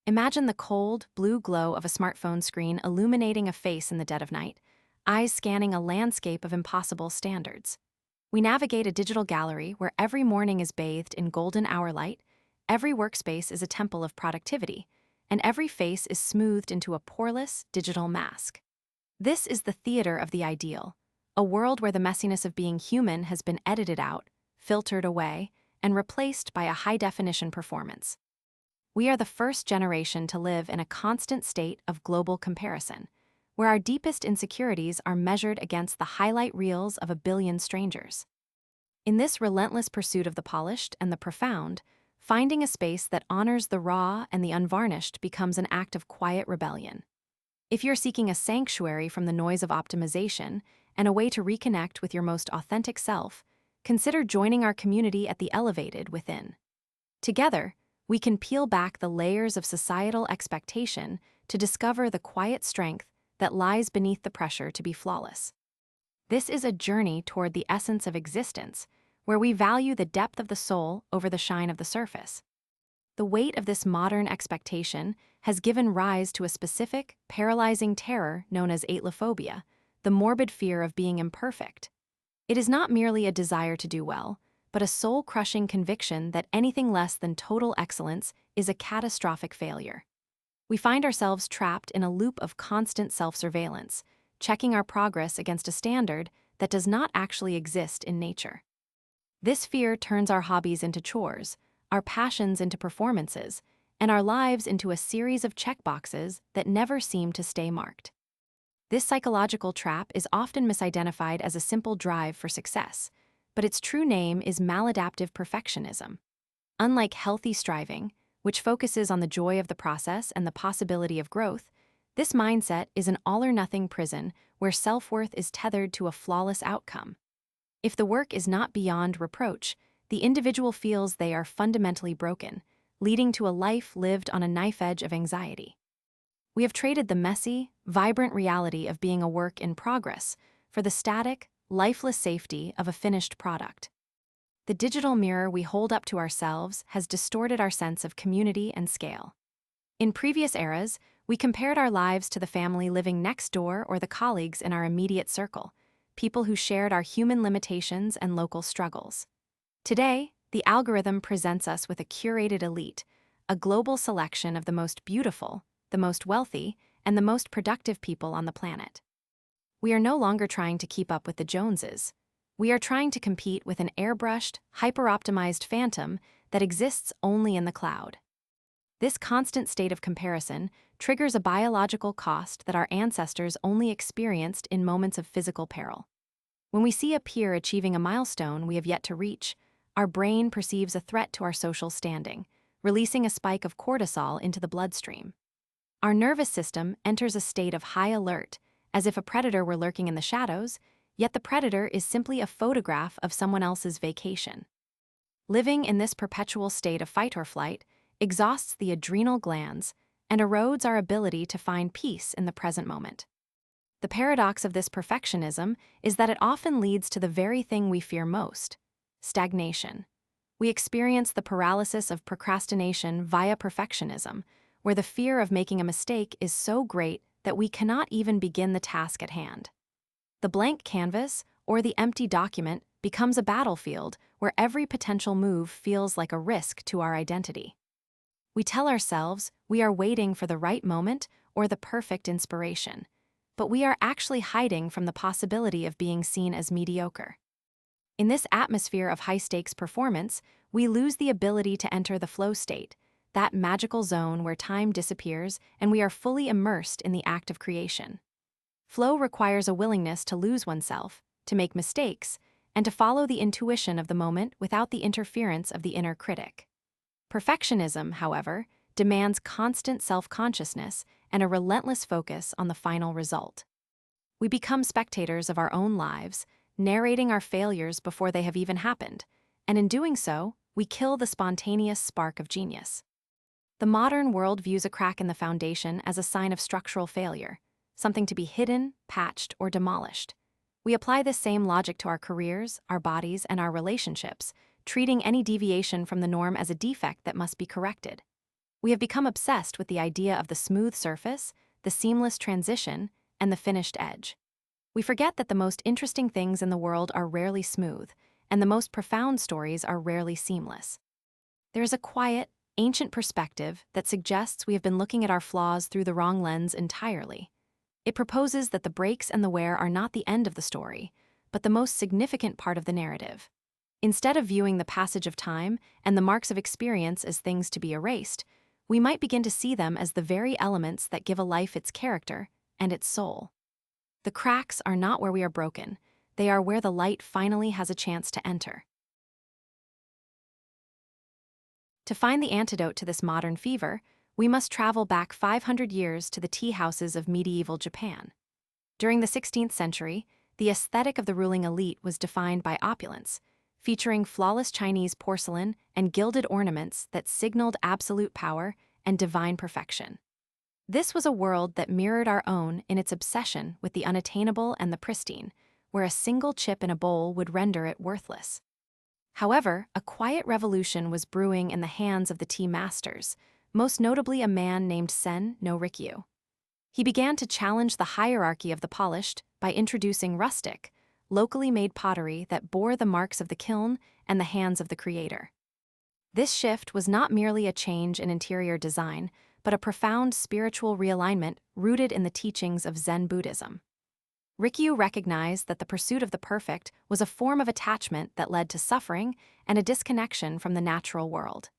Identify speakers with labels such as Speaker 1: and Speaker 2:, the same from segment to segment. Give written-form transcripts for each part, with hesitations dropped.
Speaker 1: Imagine the cold, blue glow of a smartphone screen illuminating a face in the dead of night, eyes scanning a landscape of impossible standards. We navigate a digital gallery where every morning is bathed in golden hour light, every workspace is a temple of productivity, and every face is smoothed into a poreless digital mask. This is the theater of the ideal, a world where the messiness of being human has been edited out, filtered away, and replaced by a high-definition performance. We are the first generation to live in a constant state of global comparison, where our deepest insecurities are measured against the highlight reels of a billion strangers. In this relentless pursuit of the polished and the profound, finding a space that honors the raw and the unvarnished becomes an act of quiet rebellion. If you're seeking a sanctuary from the noise of optimization and a way to reconnect with your most authentic self, consider joining our community at the Elevated Within. Together, we can peel back the layers of societal expectation to discover the quiet strength that lies beneath the pressure to be flawless. This is a journey toward the essence of existence, where we value the depth of the soul over the shine of the surface. The weight of this modern expectation has given rise to a specific, paralyzing terror known as atylophobia, the morbid fear of being imperfect. It is not merely a desire to do well, but a soul-crushing conviction that anything less than total excellence is a catastrophic failure. We find ourselves trapped in a loop of constant self-surveillance, checking our progress against a standard that does not actually exist in nature. This fear turns our hobbies into chores, our passions into performances, and our lives into a series of checkboxes that never seem to stay marked. This psychological trap is often misidentified as a simple drive for success, but its true name is maladaptive perfectionism. Unlike healthy striving, which focuses on the joy of the process and the possibility of growth, this mindset is an all-or-nothing prison where self-worth is tethered to a flawless outcome. If the work is not beyond reproach, the individual feels they are fundamentally broken, leading to a life lived on a knife edge of anxiety. We have traded the messy, vibrant reality of being a work in progress for the static, lifeless safety of a finished product. The digital mirror we hold up to ourselves has distorted our sense of community and scale. In previous eras, we compared our lives to the family living next door or the colleagues in our immediate circle, people who shared our human limitations and local struggles. Today, the algorithm presents us with a curated elite, a global selection of the most beautiful, the most wealthy, and the most productive people on the planet. We are no longer trying to keep up with the Joneses. We are trying to compete with an airbrushed, hyper-optimized phantom that exists only in the cloud. This constant state of comparison triggers a biological cost that our ancestors only experienced in moments of physical peril. When we see a peer achieving a milestone we have yet to reach, our brain perceives a threat to our social standing, releasing a spike of cortisol into the bloodstream. Our nervous system enters a state of high alert, as if a predator were lurking in the shadows, yet the predator is simply a photograph of someone else's vacation. Living in this perpetual state of fight or flight exhausts the adrenal glands and erodes our ability to find peace in the present moment. The paradox of this perfectionism is that it often leads to the very thing we fear most: stagnation. We experience the paralysis of procrastination via perfectionism, where the fear of making a mistake is so great that we cannot even begin the task at hand. The blank canvas, or the empty document, becomes a battlefield where every potential move feels like a risk to our identity. We tell ourselves we are waiting for the right moment or the perfect inspiration, but we are actually hiding from the possibility of being seen as mediocre. In this atmosphere of high-stakes performance, we lose the ability to enter the flow state, that magical zone where time disappears and we are fully immersed in the act of creation. Flow requires a willingness to lose oneself, to make mistakes, and to follow the intuition of the moment without the interference of the inner critic. Perfectionism, however, demands constant self-consciousness and a relentless focus on the final result. We become spectators of our own lives, narrating our failures before they have even happened, and in doing so, we kill the spontaneous spark of genius. The modern world views a crack in the foundation as a sign of structural failure, something to be hidden, patched, or demolished. We apply this same logic to our careers, our bodies, and our relationships, treating any deviation from the norm as a defect that must be corrected. We have become obsessed with the idea of the smooth surface, the seamless transition, and the finished edge. We forget that the most interesting things in the world are rarely smooth, and the most profound stories are rarely seamless. There is a quiet, ancient perspective that suggests we have been looking at our flaws through the wrong lens entirely. It proposes that the breaks and the wear are not the end of the story, but the most significant part of the narrative. Instead of viewing the passage of time and the marks of experience as things to be erased, we might begin to see them as the very elements that give a life its character and its soul. The cracks are not where we are broken, they are where the light finally has a chance to enter. To find the antidote to this modern fever, we must travel back 500 years to the tea houses of medieval Japan. During the 16th century, the aesthetic of the ruling elite was defined by opulence, featuring flawless Chinese porcelain and gilded ornaments that signaled absolute power and divine perfection. This was a world that mirrored our own in its obsession with the unattainable and the pristine, where a single chip in a bowl would render it worthless. However, a quiet revolution was brewing in the hands of the tea masters, most notably a man named Sen no Rikyu. He began to challenge the hierarchy of the polished by introducing rustic, locally made pottery that bore the marks of the kiln and the hands of the creator. This shift was not merely a change in interior design, but a profound spiritual realignment rooted in the teachings of Zen Buddhism. Rikyu recognized that the pursuit of the perfect was a form of attachment that led to suffering and a disconnection from the natural world.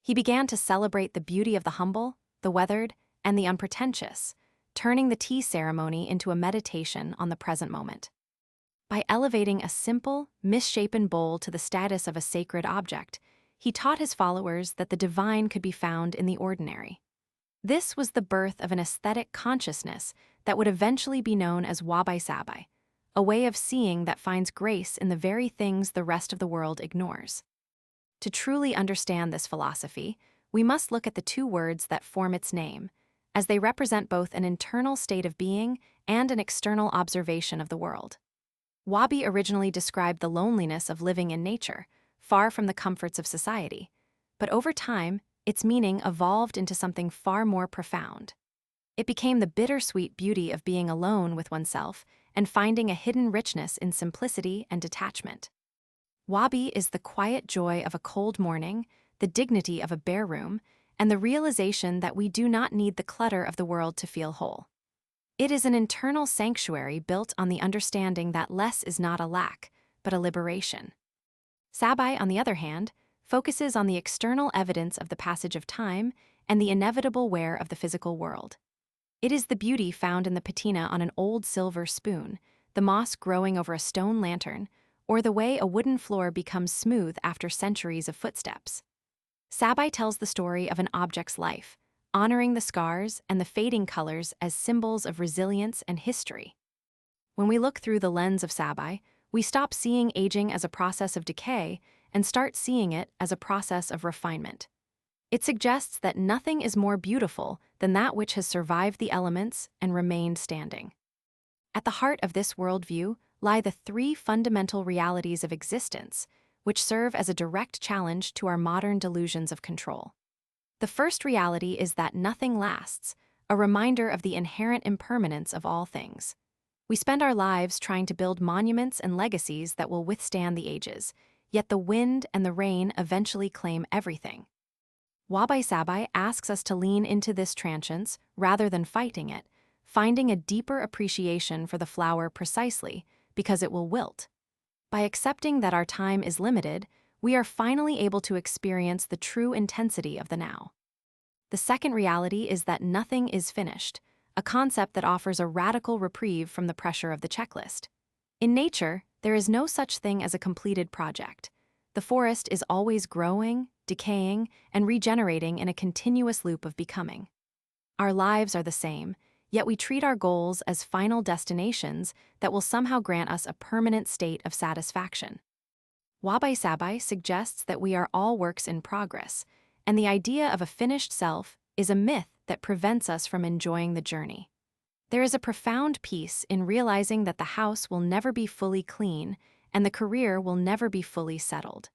Speaker 1: He began to celebrate the beauty of the humble, the weathered, and the unpretentious, turning the tea ceremony into a meditation on the present moment. By elevating a simple, misshapen bowl to the status of a sacred object, he taught his followers that the divine could be found in the ordinary. This was the birth of an aesthetic consciousness that would eventually be known as Wabi-Sabi, a way of seeing that finds grace in the very things the rest of the world ignores. To truly understand this philosophy, we must look at the two words that form its name, as they represent both an internal state of being and an external observation of the world. Wabi originally described the loneliness of living in nature, far from the comforts of society, but over time, its meaning evolved into something far more profound. It became the bittersweet beauty of being alone with oneself and finding a hidden richness in simplicity and detachment. Wabi is the quiet joy of a cold morning, the dignity of a bare room, and the realization that we do not need the clutter of the world to feel whole. It is an internal sanctuary built on the understanding that less is not a lack, but a liberation. Sabai, on the other hand, focuses on the external evidence of the passage of time and the inevitable wear of the physical world. It is the beauty found in the patina on an old silver spoon, the moss growing over a stone lantern, or the way a wooden floor becomes smooth after centuries of footsteps. Sabai tells the story of an object's life, honoring the scars and the fading colors as symbols of resilience and history. When we look through the lens of Sabai, we stop seeing aging as a process of decay and start seeing it as a process of refinement. It suggests that nothing is more beautiful than that which has survived the elements and remained standing. At the heart of this worldview lie the three fundamental realities of existence, which serve as a direct challenge to our modern delusions of control. The first reality is that nothing lasts, a reminder of the inherent impermanence of all things. We spend our lives trying to build monuments and legacies that will withstand the ages, yet the wind and the rain eventually claim everything. Wabi-Sabi asks us to lean into this transience rather than fighting it, finding a deeper appreciation for the flower precisely because it will wilt. By accepting that our time is limited, we are finally able to experience the true intensity of the now. The second reality is that nothing is finished, a concept that offers a radical reprieve from the pressure of the checklist. In nature, there is no such thing as a completed project. The forest is always growing, decaying, and regenerating in a continuous loop of becoming. Our lives are the same, yet we treat our goals as final destinations that will somehow grant us a permanent state of satisfaction. Wabi-Sabi suggests that we are all works in progress, and the idea of a finished self is a myth that prevents us from enjoying the journey. There is a profound peace in realizing that the house will never be fully clean and the career will never be fully settled.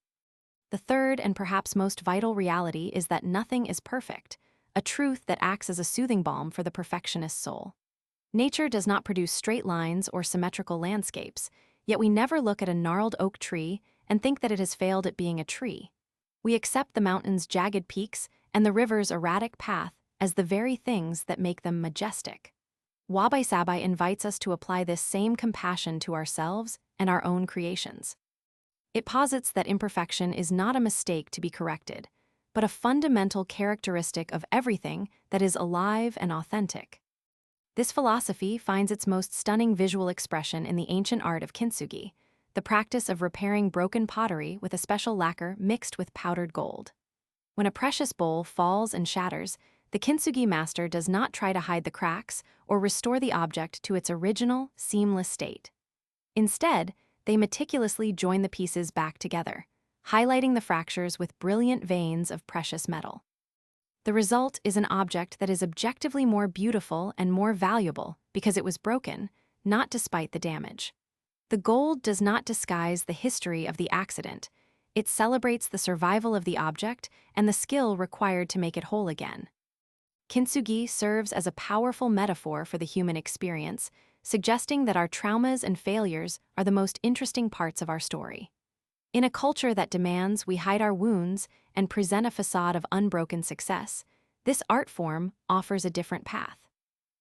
Speaker 1: The third and perhaps most vital reality is that nothing is perfect, a truth that acts as a soothing balm for the perfectionist soul. Nature does not produce straight lines or symmetrical landscapes, yet we never look at a gnarled oak tree and think that it has failed at being a tree. We accept the mountain's jagged peaks and the river's erratic path as the very things that make them majestic. Wabi-Sabi invites us to apply this same compassion to ourselves and our own creations. It posits that imperfection is not a mistake to be corrected, but a fundamental characteristic of everything that is alive and authentic. This philosophy finds its most stunning visual expression in the ancient art of Kintsugi, the practice of repairing broken pottery with a special lacquer mixed with powdered gold. When a precious bowl falls and shatters, the Kintsugi master does not try to hide the cracks or restore the object to its original, seamless state. Instead, they meticulously join the pieces back together, highlighting the fractures with brilliant veins of precious metal. The result is an object that is objectively more beautiful and more valuable because it was broken, not despite the damage. The gold does not disguise the history of the accident. It celebrates the survival of the object and the skill required to make it whole again. Kintsugi serves as a powerful metaphor for the human experience, suggesting that our traumas and failures are the most interesting parts of our story. In a culture that demands we hide our wounds and present a facade of unbroken success, this art form offers a different path.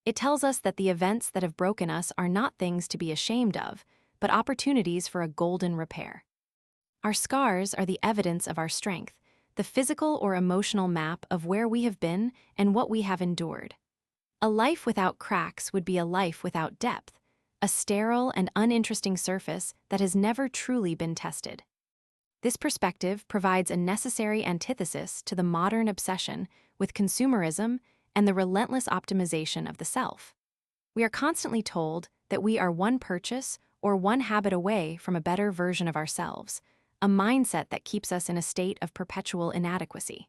Speaker 1: It tells us that the events that have broken us are not things to be ashamed of, but opportunities for a golden repair. Our scars are the evidence of our strength, the physical or emotional map of where we have been and what we have endured. A life without cracks would be a life without depth, a sterile and uninteresting surface that has never truly been tested. This perspective provides a necessary antithesis to the modern obsession with consumerism and the relentless optimization of the self. We are constantly told that we are one purchase or one habit away from a better version of ourselves, a mindset that keeps us in a state of perpetual inadequacy.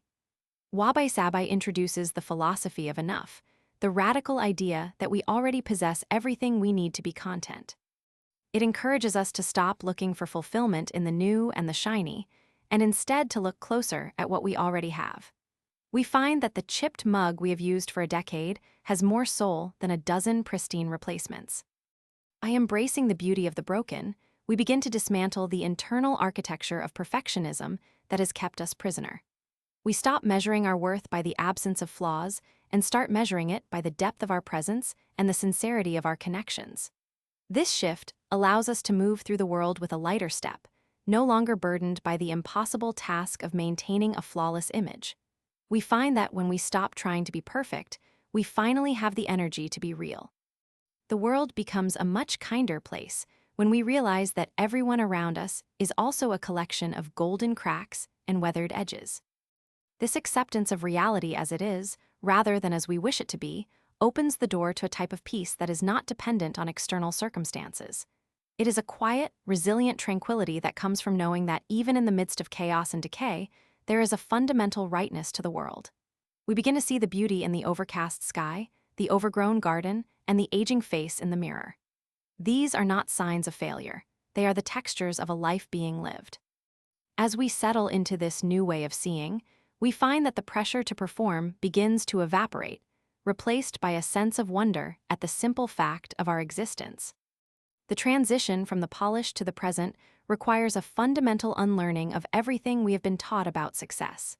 Speaker 1: Wabi-Sabi introduces the philosophy of enough, the radical idea that we already possess everything we need to be content. It encourages us to stop looking for fulfillment in the new and the shiny, and instead to look closer at what we already have. We find that the chipped mug we have used for a decade has more soul than a dozen pristine replacements. By embracing the beauty of the broken, we begin to dismantle the internal architecture of perfectionism that has kept us prisoner. We stop measuring our worth by the absence of flaws and start measuring it by the depth of our presence and the sincerity of our connections. This shift allows us to move through the world with a lighter step, no longer burdened by the impossible task of maintaining a flawless image. We find that when we stop trying to be perfect, we finally have the energy to be real. The world becomes a much kinder place when we realize that everyone around us is also a collection of golden cracks and weathered edges. This acceptance of reality as it is, rather than as we wish it to be, opens the door to a type of peace that is not dependent on external circumstances. It is a quiet, resilient tranquility that comes from knowing that even in the midst of chaos and decay, there is a fundamental rightness to the world. We begin to see the beauty in the overcast sky, the overgrown garden, and the aging face in the mirror. These are not signs of failure. They are the textures of a life being lived. As we settle into this new way of seeing, we find that the pressure to perform begins to evaporate, replaced by a sense of wonder at the simple fact of our existence. The transition from the polished to the present requires a fundamental unlearning of everything we have been taught about success.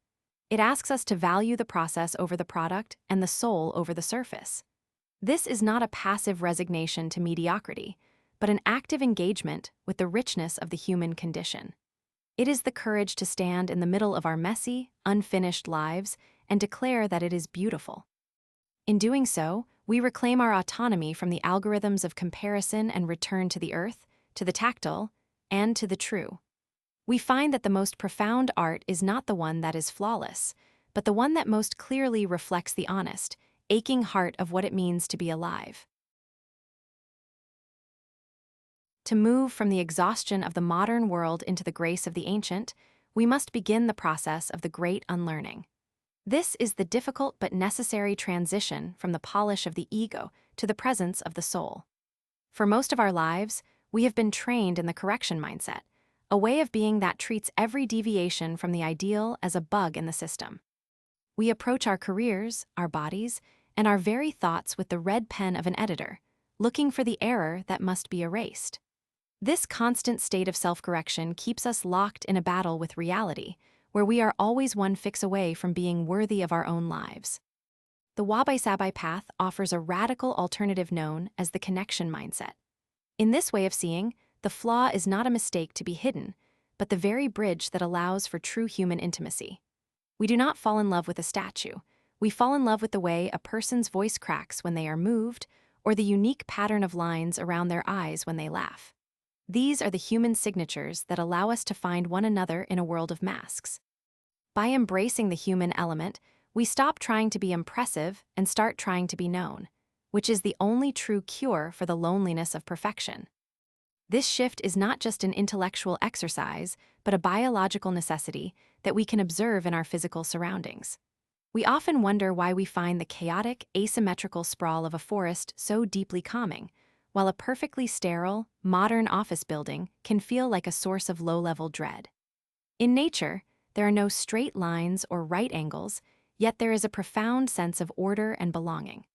Speaker 1: It asks us to value the process over the product and the soul over the surface. This is not a passive resignation to mediocrity, but an active engagement with the richness of the human condition. It is the courage to stand in the middle of our messy, unfinished lives and declare that it is beautiful. In doing so, we reclaim our autonomy from the algorithms of comparison and return to the earth, to the tactile, and to the true. We find that the most profound art is not the one that is flawless, but the one that most clearly reflects the honest, aching heart of what it means to be alive. To move from the exhaustion of the modern world into the grace of the ancient, we must begin the process of the great unlearning. This is the difficult but necessary transition from the polish of the ego to the presence of the soul. For most of our lives, we have been trained in the correction mindset, a way of being that treats every deviation from the ideal as a bug in the system. We approach our careers, our bodies, and our very thoughts with the red pen of an editor, looking for the error that must be erased. This constant state of self-correction keeps us locked in a battle with reality, where we are always one fix away from being worthy of our own lives. The Wabi-Sabi path offers a radical alternative known as the connection mindset. In this way of seeing, the flaw is not a mistake to be hidden, but the very bridge that allows for true human intimacy. We do not fall in love with a statue. We fall in love with the way a person's voice cracks when they are moved, or the unique pattern of lines around their eyes when they laugh. These are the human signatures that allow us to find one another in a world of masks. By embracing the human element, we stop trying to be impressive and start trying to be known, which is the only true cure for the loneliness of perfection. This shift is not just an intellectual exercise, but a biological necessity that we can observe in our physical surroundings. We often wonder why we find the chaotic, asymmetrical sprawl of a forest so deeply calming, while a perfectly sterile, modern office building can feel like a source of low-level dread. In nature, there are no straight lines or right angles, yet there is a profound sense of order and belonging.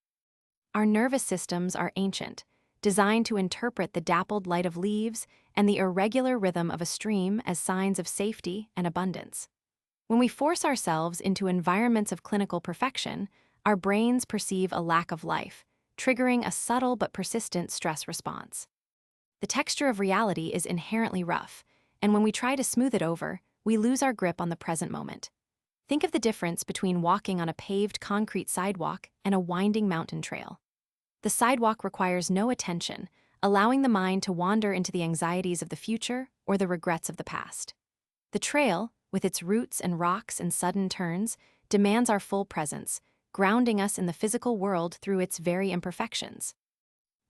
Speaker 1: Our nervous systems are ancient, designed to interpret the dappled light of leaves and the irregular rhythm of a stream as signs of safety and abundance. When we force ourselves into environments of clinical perfection, our brains perceive a lack of life, triggering a subtle but persistent stress response. The texture of reality is inherently rough, and when we try to smooth it over, we lose our grip on the present moment. Think of the difference between walking on a paved concrete sidewalk and a winding mountain trail. The sidewalk requires no attention, allowing the mind to wander into the anxieties of the future or the regrets of the past. The trail, with its roots and rocks and sudden turns, demands our full presence, grounding us in the physical world through its very imperfections.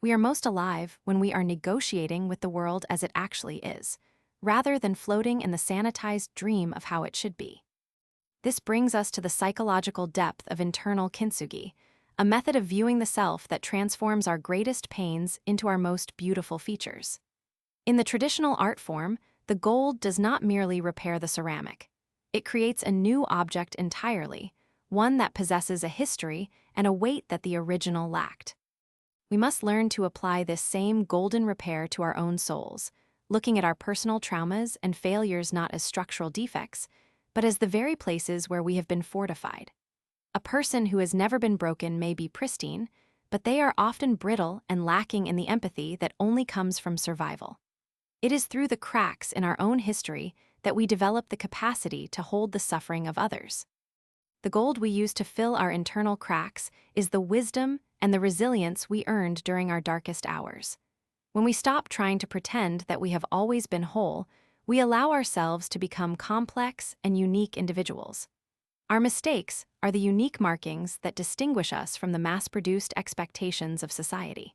Speaker 1: We are most alive when we are negotiating with the world as it actually is, rather than floating in the sanitized dream of how it should be. This brings us to the psychological depth of internal Kintsugi, a method of viewing the self that transforms our greatest pains into our most beautiful features. In the traditional art form, the gold does not merely repair the ceramic. It creates a new object entirely, one that possesses a history and a weight that the original lacked. We must learn to apply this same golden repair to our own souls, looking at our personal traumas and failures not as structural defects, but as the very places where we have been fortified. A person who has never been broken may be pristine, but they are often brittle and lacking in the empathy that only comes from survival. It is through the cracks in our own history that we develop the capacity to hold the suffering of others. The gold we use to fill our internal cracks is the wisdom and the resilience we earned during our darkest hours. When we stop trying to pretend that we have always been whole, we allow ourselves to become complex and unique individuals. Our mistakes are the unique markings that distinguish us from the mass-produced expectations of society.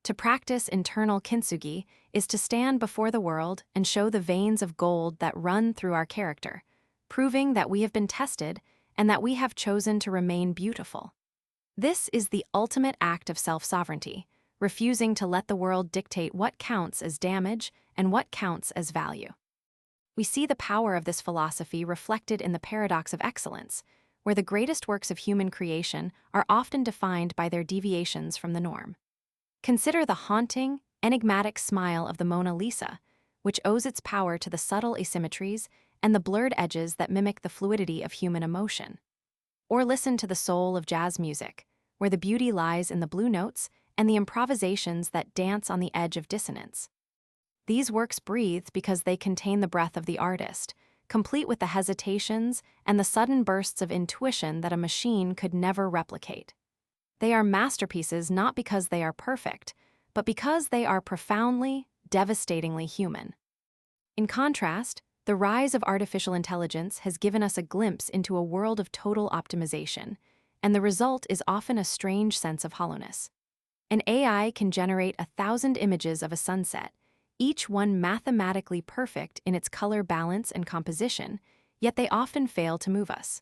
Speaker 1: To practice internal Kintsugi is to stand before the world and show the veins of gold that run through our character, proving that we have been tested and that we have chosen to remain beautiful. This is the ultimate act of self-sovereignty, refusing to let the world dictate what counts as damage and what counts as value. We see the power of this philosophy reflected in the paradox of excellence, where the greatest works of human creation are often defined by their deviations from the norm. Consider the haunting, enigmatic smile of the Mona Lisa, which owes its power to the subtle asymmetries and the blurred edges that mimic the fluidity of human emotion. Or listen to the soul of jazz music, where the beauty lies in the blue notes and the improvisations that dance on the edge of dissonance. These works breathe because they contain the breath of the artist, complete with the hesitations and the sudden bursts of intuition that a machine could never replicate. They are masterpieces not because they are perfect, but because they are profoundly, devastatingly human. In contrast, the rise of artificial intelligence has given us a glimpse into a world of total optimization, and the result is often a strange sense of hollowness. An AI can generate 1,000 images of a sunset, each one mathematically perfect in its color balance and composition, yet they often fail to move us.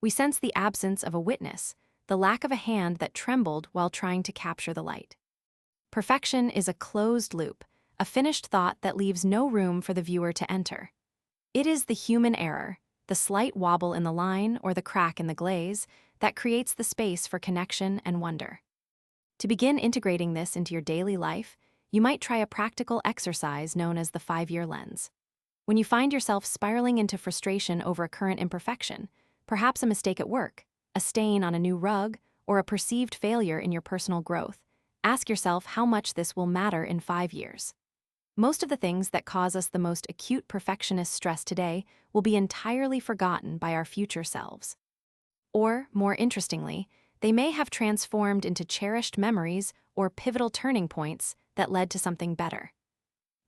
Speaker 1: We sense the absence of a witness, the lack of a hand that trembled while trying to capture the light. Perfection is a closed loop, a finished thought that leaves no room for the viewer to enter. It is the human error, the slight wobble in the line or the crack in the glaze, that creates the space for connection and wonder. To begin integrating this into your daily life, you might try a practical exercise known as the 5-year lens. When you find yourself spiraling into frustration over a current imperfection, perhaps a mistake at work, a stain on a new rug, or a perceived failure in your personal growth, ask yourself how much this will matter in 5 years. Most of the things that cause us the most acute perfectionist stress today will be entirely forgotten by our future selves. Or, more interestingly, they may have transformed into cherished memories or pivotal turning points that led to something better.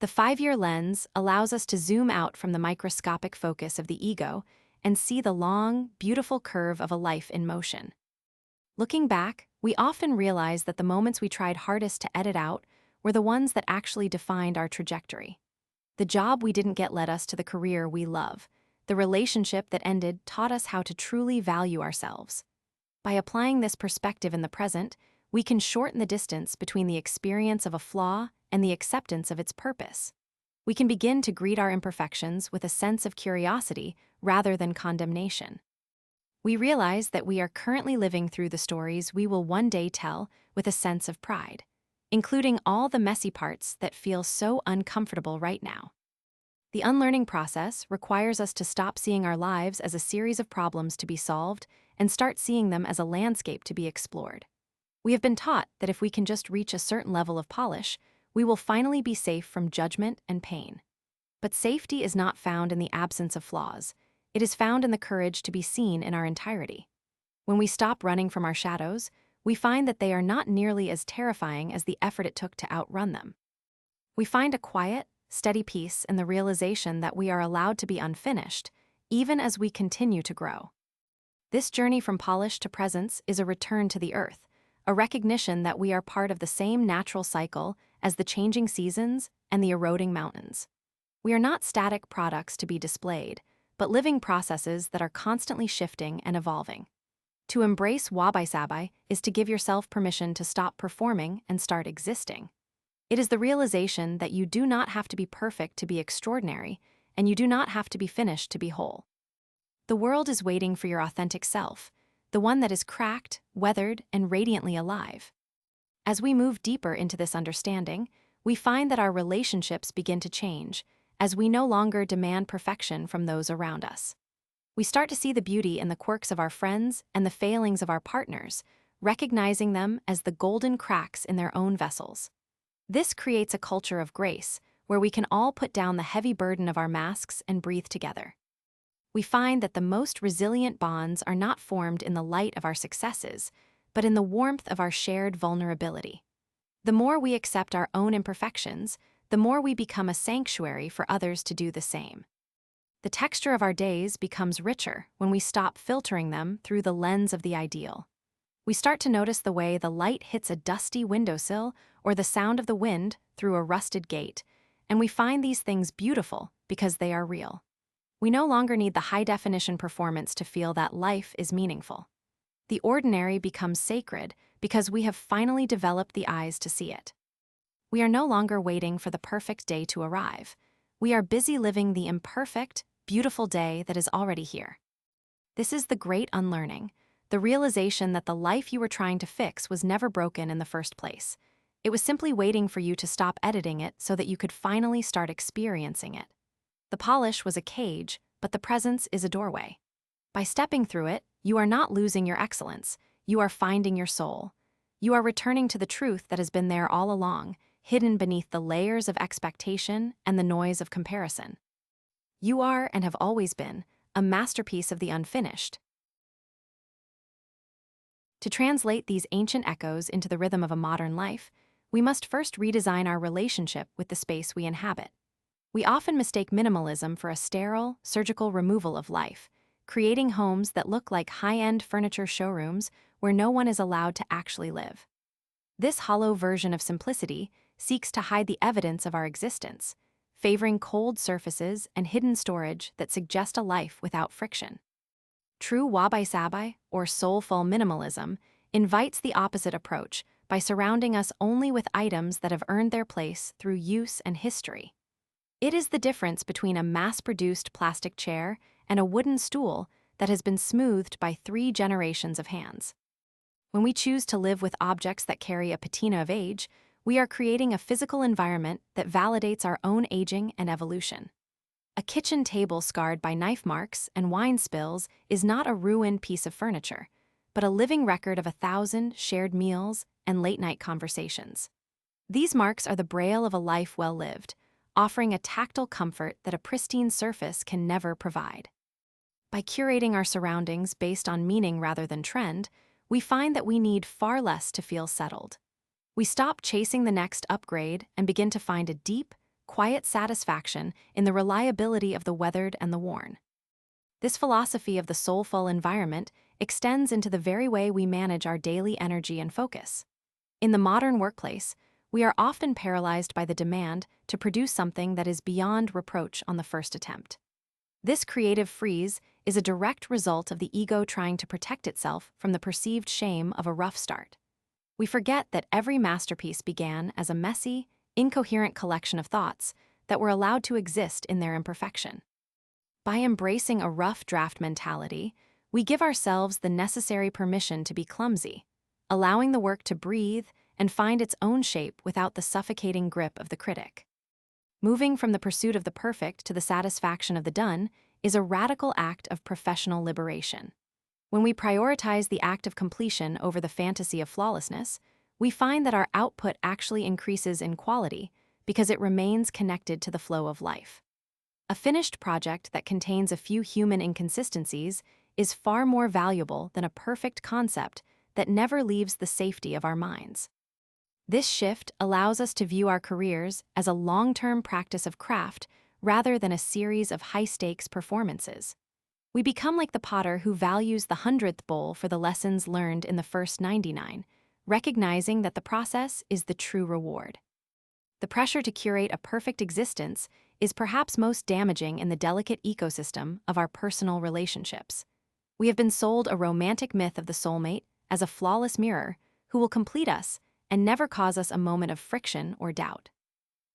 Speaker 1: The 5-year lens allows us to zoom out from the microscopic focus of the ego and see the long, beautiful curve of a life in motion. Looking back, we often realize that the moments we tried hardest to edit out were the ones that actually defined our trajectory. The job we didn't get led us to the career we love. The relationship that ended taught us how to truly value ourselves. By applying this perspective in the present, we can shorten the distance between the experience of a flaw and the acceptance of its purpose. We can begin to greet our imperfections with a sense of curiosity rather than condemnation. We realize that we are currently living through the stories we will one day tell with a sense of pride, including all the messy parts that feel so uncomfortable right now. The unlearning process requires us to stop seeing our lives as a series of problems to be solved and start seeing them as a landscape to be explored. We have been taught that if we can just reach a certain level of polish, we will finally be safe from judgment and pain. But safety is not found in the absence of flaws. It is found in the courage to be seen in our entirety. When we stop running from our shadows, we find that they are not nearly as terrifying as the effort it took to outrun them. We find a quiet, steady peace in the realization that we are allowed to be unfinished, even as we continue to grow. This journey from polish to presence is a return to the earth, a recognition that we are part of the same natural cycle as the changing seasons and the eroding mountains. We are not static products to be displayed, but living processes that are constantly shifting and evolving. To embrace Wabi-Sabi is to give yourself permission to stop performing and start existing. It is the realization that you do not have to be perfect to be extraordinary, and you do not have to be finished to be whole. The world is waiting for your authentic self, the one that is cracked, weathered, and radiantly alive. As we move deeper into this understanding, we find that our relationships begin to change, as we no longer demand perfection from those around us. We start to see the beauty in the quirks of our friends and the failings of our partners, recognizing them as the golden cracks in their own vessels. This creates a culture of grace, where we can all put down the heavy burden of our masks and breathe together. We find that the most resilient bonds are not formed in the light of our successes, but in the warmth of our shared vulnerability. The more we accept our own imperfections, the more we become a sanctuary for others to do the same. The texture of our days becomes richer when we stop filtering them through the lens of the ideal. We start to notice the way the light hits a dusty windowsill or the sound of the wind through a rusted gate, and we find these things beautiful because they are real. We no longer need the high-definition performance to feel that life is meaningful. The ordinary becomes sacred because we have finally developed the eyes to see it. We are no longer waiting for the perfect day to arrive. We are busy living the imperfect, beautiful day that is already here. This is the great unlearning, the realization that the life you were trying to fix was never broken in the first place. It was simply waiting for you to stop editing it so that you could finally start experiencing it. The polish was a cage, but the presence is a doorway. By stepping through it, you are not losing your excellence, you are finding your soul. You are returning to the truth that has been there all along, hidden beneath the layers of expectation and the noise of comparison. You are, and have always been, a masterpiece of the unfinished. To translate these ancient echoes into the rhythm of a modern life, we must first redesign our relationship with the space we inhabit. We often mistake minimalism for a sterile, surgical removal of life, creating homes that look like high-end furniture showrooms where no one is allowed to actually live. This hollow version of simplicity seeks to hide the evidence of our existence, favoring cold surfaces and hidden storage that suggest a life without friction. True Wabi-Sabi, or soulful minimalism, invites the opposite approach by surrounding us only with items that have earned their place through use and history. It is the difference between a mass-produced plastic chair and a wooden stool that has been smoothed by 3 generations of hands. When we choose to live with objects that carry a patina of age, we are creating a physical environment that validates our own aging and evolution. A kitchen table scarred by knife marks and wine spills is not a ruined piece of furniture, but a living record of 1,000 shared meals and late-night conversations. These marks are the braille of a life well lived, offering a tactile comfort that a pristine surface can never provide. By curating our surroundings based on meaning rather than trend, we find that we need far less to feel settled. We stop chasing the next upgrade and begin to find a deep, quiet satisfaction in the reliability of the weathered and the worn. This philosophy of the soulful environment extends into the very way we manage our daily energy and focus. In the modern workplace, we are often paralyzed by the demand to produce something that is beyond reproach on the first attempt. This creative freeze is a direct result of the ego trying to protect itself from the perceived shame of a rough start. We forget that every masterpiece began as a messy, incoherent collection of thoughts that were allowed to exist in their imperfection. By embracing a rough draft mentality, we give ourselves the necessary permission to be clumsy, allowing the work to breathe and find its own shape without the suffocating grip of the critic. Moving from the pursuit of the perfect to the satisfaction of the done is a radical act of professional liberation. When we prioritize the act of completion over the fantasy of flawlessness, we find that our output actually increases in quality because it remains connected to the flow of life. A finished project that contains a few human inconsistencies is far more valuable than a perfect concept that never leaves the safety of our minds. This shift allows us to view our careers as a long-term practice of craft rather than a series of high-stakes performances. We become like the potter who values the 100th bowl for the lessons learned in the first 99, recognizing that the process is the true reward. The pressure to curate a perfect existence is perhaps most damaging in the delicate ecosystem of our personal relationships. We have been sold a romantic myth of the soulmate as a flawless mirror who will complete us and never cause us a moment of friction or doubt.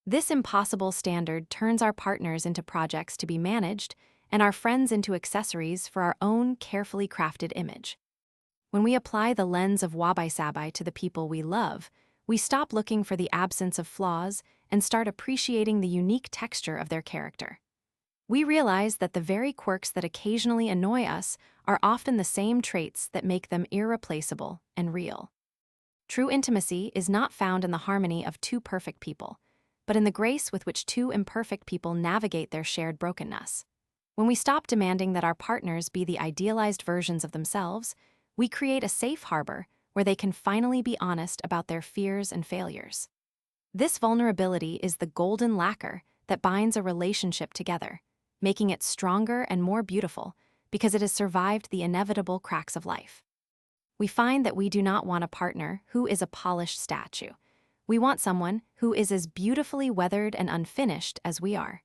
Speaker 1: This impossible standard turns our partners into projects to be managed and our friends into accessories for our own carefully crafted image. When we apply the lens of Wabi-Sabi to the people we love, we stop looking for the absence of flaws and start appreciating the unique texture of their character. We realize that the very quirks that occasionally annoy us are often the same traits that make them irreplaceable and real. True intimacy is not found in the harmony of 2 perfect people, but in the grace with which 2 imperfect people navigate their shared brokenness. When we stop demanding that our partners be the idealized versions of themselves, we create a safe harbor where they can finally be honest about their fears and failures. This vulnerability is the golden lacquer that binds a relationship together, making it stronger and more beautiful because it has survived the inevitable cracks of life. We find that we do not want a partner who is a polished statue. We want someone who is as beautifully weathered and unfinished as we are.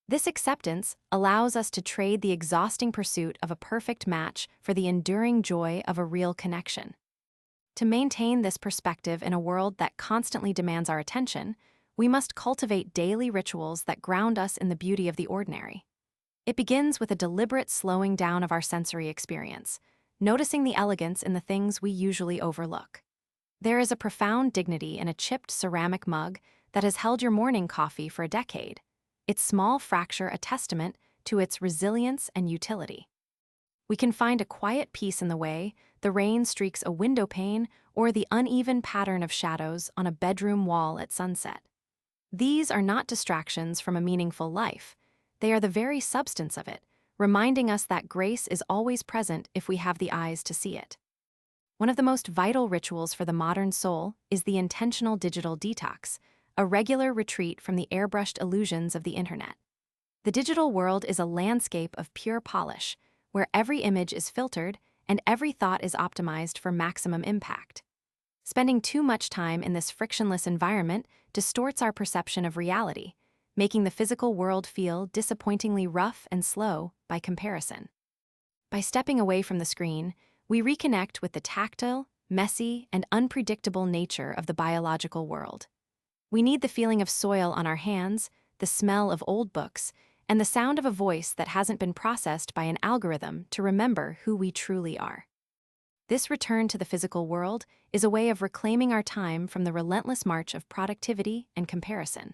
Speaker 1: This acceptance allows us to trade the exhausting pursuit of a perfect match for the enduring joy of a real connection. To maintain this perspective in a world that constantly demands our attention, we must cultivate daily rituals that ground us in the beauty of the ordinary. It begins with a deliberate slowing down of our sensory experience, noticing the elegance in the things we usually overlook. There is a profound dignity in a chipped ceramic mug that has held your morning coffee for a decade, its small fracture a testament to its resilience and utility. We can find a quiet peace in the way the rain streaks a window pane or the uneven pattern of shadows on a bedroom wall at sunset. These are not distractions from a meaningful life. They are the very substance of it, reminding us that grace is always present if we have the eyes to see it. One of the most vital rituals for the modern soul is the intentional digital detox, a regular retreat from the airbrushed illusions of the internet. The digital world is a landscape of pure polish, where every image is filtered and every thought is optimized for maximum impact. Spending too much time in this frictionless environment distorts our perception of reality, making the physical world feel disappointingly rough and slow by comparison. By stepping away from the screen, we reconnect with the tactile, messy, and unpredictable nature of the biological world. We need the feeling of soil on our hands, the smell of old books, and the sound of a voice that hasn't been processed by an algorithm to remember who we truly are. This return to the physical world is a way of reclaiming our time from the relentless march of productivity and comparison.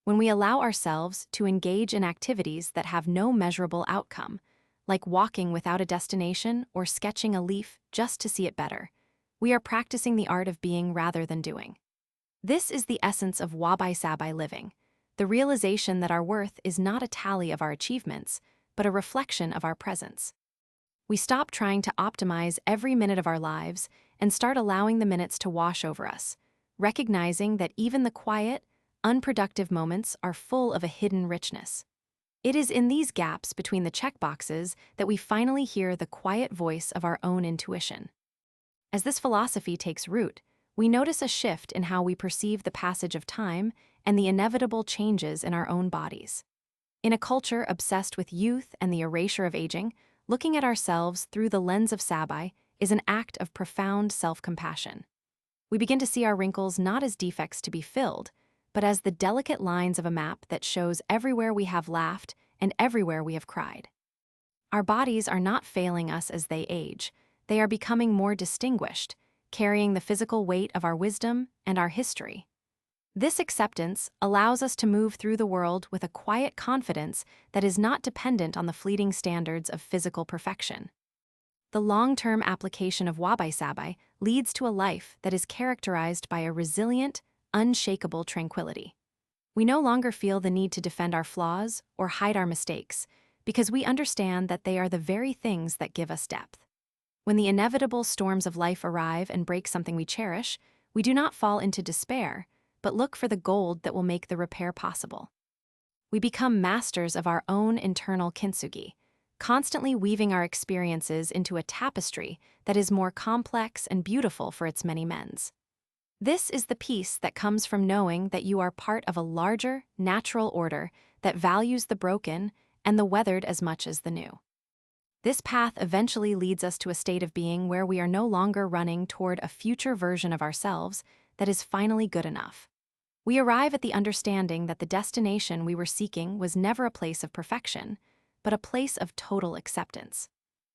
Speaker 1: When we allow ourselves to engage in activities that have no measurable outcome, like walking without a destination or sketching a leaf just to see it better, we are practicing the art of being rather than doing. This is the essence of Wabi-Sabi living, the realization that our worth is not a tally of our achievements, but a reflection of our presence. We stop trying to optimize every minute of our lives and start allowing the minutes to wash over us, recognizing that even the quiet, unproductive moments are full of a hidden richness. It is in these gaps between the checkboxes that we finally hear the quiet voice of our own intuition. As this philosophy takes root, we notice a shift in how we perceive the passage of time and the inevitable changes in our own bodies. In a culture obsessed with youth and the erasure of aging, looking at ourselves through the lens of Sabi is an act of profound self-compassion. We begin to see our wrinkles not as defects to be filled, but as the delicate lines of a map that shows everywhere we have laughed and everywhere we have cried. Our bodies are not failing us as they age. They are becoming more distinguished, carrying the physical weight of our wisdom and our history. This acceptance allows us to move through the world with a quiet confidence that is not dependent on the fleeting standards of physical perfection. The long-term application of Wabi-Sabi leads to a life that is characterized by a resilient, unshakable tranquility. We no longer feel the need to defend our flaws or hide our mistakes, because we understand that they are the very things that give us depth. When the inevitable storms of life arrive and break something we cherish, we do not fall into despair, but look for the gold that will make the repair possible. We become masters of our own internal Kintsugi, constantly weaving our experiences into a tapestry that is more complex and beautiful for its many mends. This is the peace that comes from knowing that you are part of a larger, natural order that values the broken and the weathered as much as the new. This path eventually leads us to a state of being where we are no longer running toward a future version of ourselves that is finally good enough. We arrive at the understanding that the destination we were seeking was never a place of perfection, but a place of total acceptance.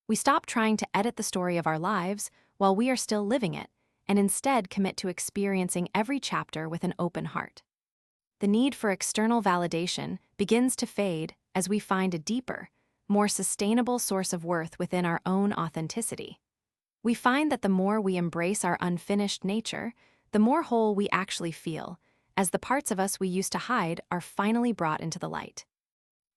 Speaker 1: We stop trying to edit the story of our lives while we are still living it, and instead commit to experiencing every chapter with an open heart. The need for external validation begins to fade as we find a deeper, more sustainable source of worth within our own authenticity. We find that the more we embrace our unfinished nature, the more whole we actually feel, as the parts of us we used to hide are finally brought into the light.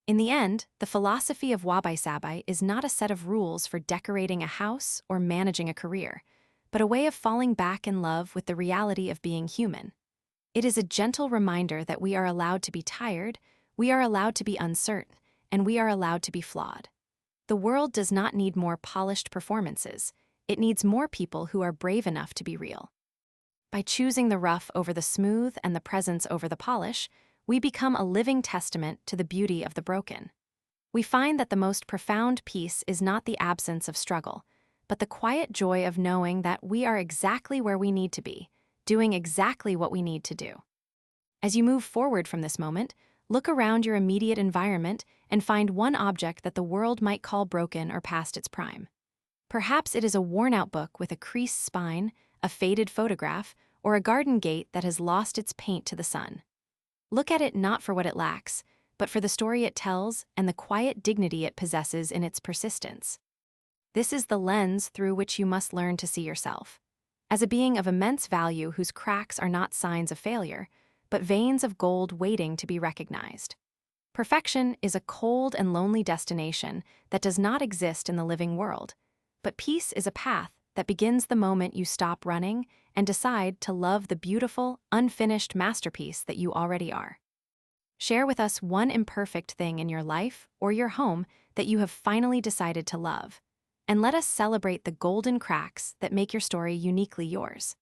Speaker 1: In the end, the philosophy of Wabi-Sabi is not a set of rules for decorating a house or managing a career, but a way of falling back in love with the reality of being human. It is a gentle reminder that we are allowed to be tired, we are allowed to be uncertain, and we are allowed to be flawed. The world does not need more polished performances. It needs more people who are brave enough to be real. By choosing the rough over the smooth and the presence over the polish, we become a living testament to the beauty of the broken. We find that the most profound peace is not the absence of struggle, but the quiet joy of knowing that we are exactly where we need to be, doing exactly what we need to do. As you move forward from this moment, look around your immediate environment and find one object that the world might call broken or past its prime. Perhaps it is a worn-out book with a creased spine, a faded photograph, or a garden gate that has lost its paint to the sun. Look at it not for what it lacks, but for the story it tells and the quiet dignity it possesses in its persistence. This is the lens through which you must learn to see yourself, as a being of immense value whose cracks are not signs of failure, but veins of gold waiting to be recognized. Perfection is a cold and lonely destination that does not exist in the living world, but peace is a path that begins the moment you stop running and decide to love the beautiful, unfinished masterpiece that you already are. Share with us one imperfect thing in your life or your home that you have finally decided to love, and let us celebrate the golden cracks that make your story uniquely yours.